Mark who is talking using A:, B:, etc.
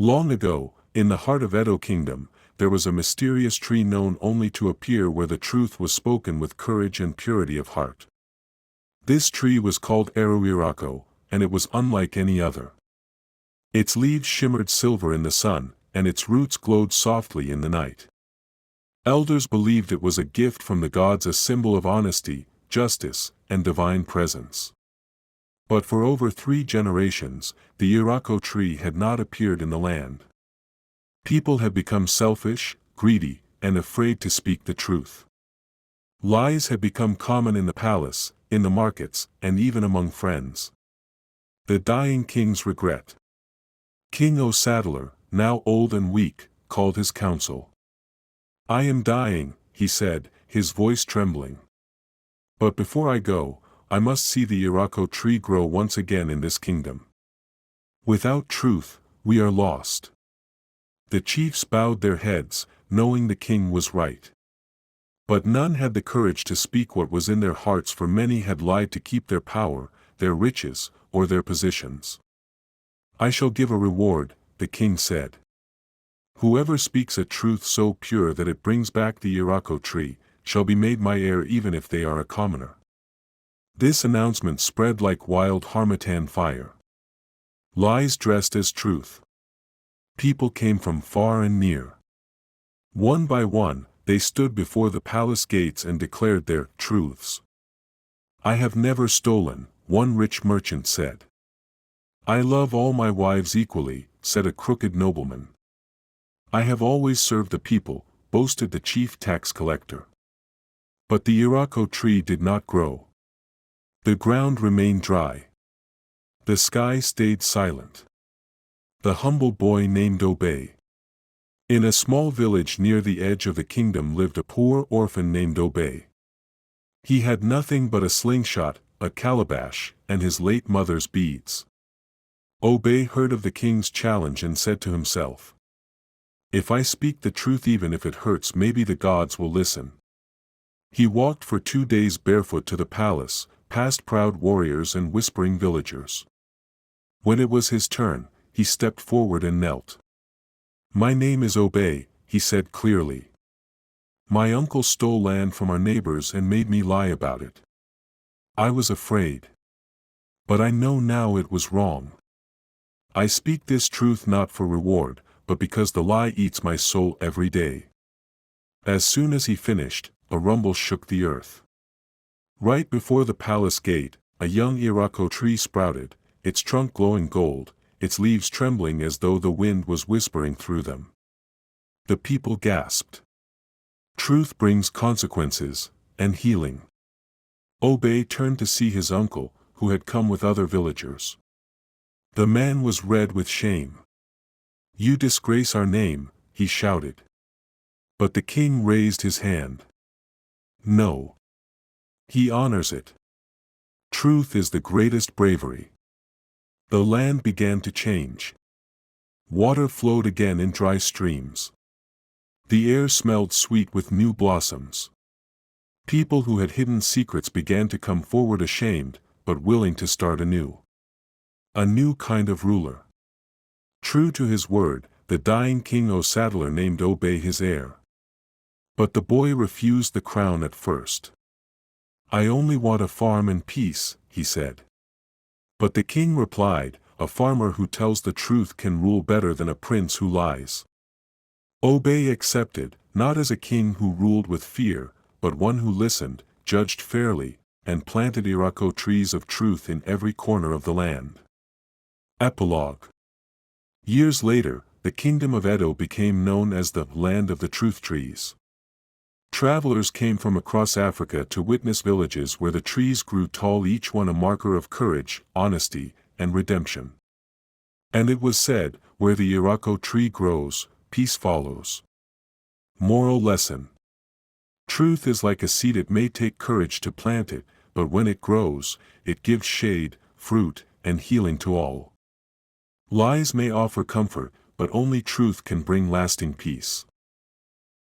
A: Long ago, in the heart of Edo Kingdom, there was a mysterious tree known only to appear where the truth was spoken with courage and purity of heart. This tree was called Iroko, and it was unlike any other. Its leaves shimmered silver in the sun, and its roots glowed softly in the night. Elders believed it was a gift from the gods, a symbol of honesty, justice, and divine presence. But for over 3 generations, the Iroko tree had not appeared in the land. People had become selfish, greedy, and afraid to speak the truth. Lies had become common in the palace, in the markets, and even among friends. The dying king's regret. King Saddler, now old and weak, called his council. "I am dying," he said, his voice trembling. "But before I go, I must see the Iroko tree grow once again in this kingdom. Without truth, we are lost." The chiefs bowed their heads, knowing the king was right. But none had the courage to speak what was in their hearts, for many had lied to keep their power, their riches, or their positions. "I shall give a reward," the king said. "Whoever speaks a truth so pure that it brings back the Iroko tree, shall be made my heir even if they are a commoner." This announcement spread like wild harmattan fire. Lies dressed as truth. People came from far and near. One by one, they stood before the palace gates and declared their truths. "I have never stolen," one rich merchant said. "I love all my wives equally," said a crooked nobleman. "I have always served the people," boasted the chief tax collector. But the Iroko tree did not grow. The ground remained dry. The sky stayed silent. The humble boy named Obey. In a small village near the edge of the kingdom lived a poor orphan named Obey. He had nothing but a slingshot, a calabash, and his late mother's beads. Obey heard of the king's challenge and said to himself, "If I speak the truth even if it hurts, maybe the gods will listen." He walked for 2 days barefoot to the palace, past proud warriors and whispering villagers. When it was his turn, he stepped forward and knelt. "My name is Obey," he said clearly. "My uncle stole land from our neighbors and made me lie about it. I was afraid. But I know now it was wrong. I speak this truth not for reward, but because the lie eats my soul every day." As soon as he finished, a rumble shook the earth. Right before the palace gate, a young Iroko tree sprouted, its trunk glowing gold, its leaves trembling as though the wind was whispering through them. The people gasped. Truth brings consequences, and healing. Obey turned to see his uncle, who had come with other villagers. The man was red with shame. "You disgrace our name," he shouted. But the king raised his hand. "No. He honors it. Truth is the greatest bravery." The land began to change. Water flowed again in dry streams. The air smelled sweet with new blossoms. People who had hidden secrets began to come forward, ashamed, but willing to start anew. A new kind of ruler. True to his word, the dying King Saddler named Obey his heir. But the boy refused the crown at first. "I only want a farm and peace," he said. But the king replied, "A farmer who tells the truth can rule better than a prince who lies." Obey accepted, not as a king who ruled with fear, but one who listened, judged fairly, and planted Iroko trees of truth in every corner of the land. Epilogue. Years later, the kingdom of Edo became known as the land of the truth trees. Travelers came from across Africa to witness villages where the trees grew tall, each one a marker of courage, honesty, and redemption. And it was said, where the Iroko tree grows, peace follows. Moral lesson. Truth is like a seed, it may take courage to plant it, but when it grows, it gives shade, fruit, and healing to all. Lies may offer comfort, but only truth can bring lasting peace.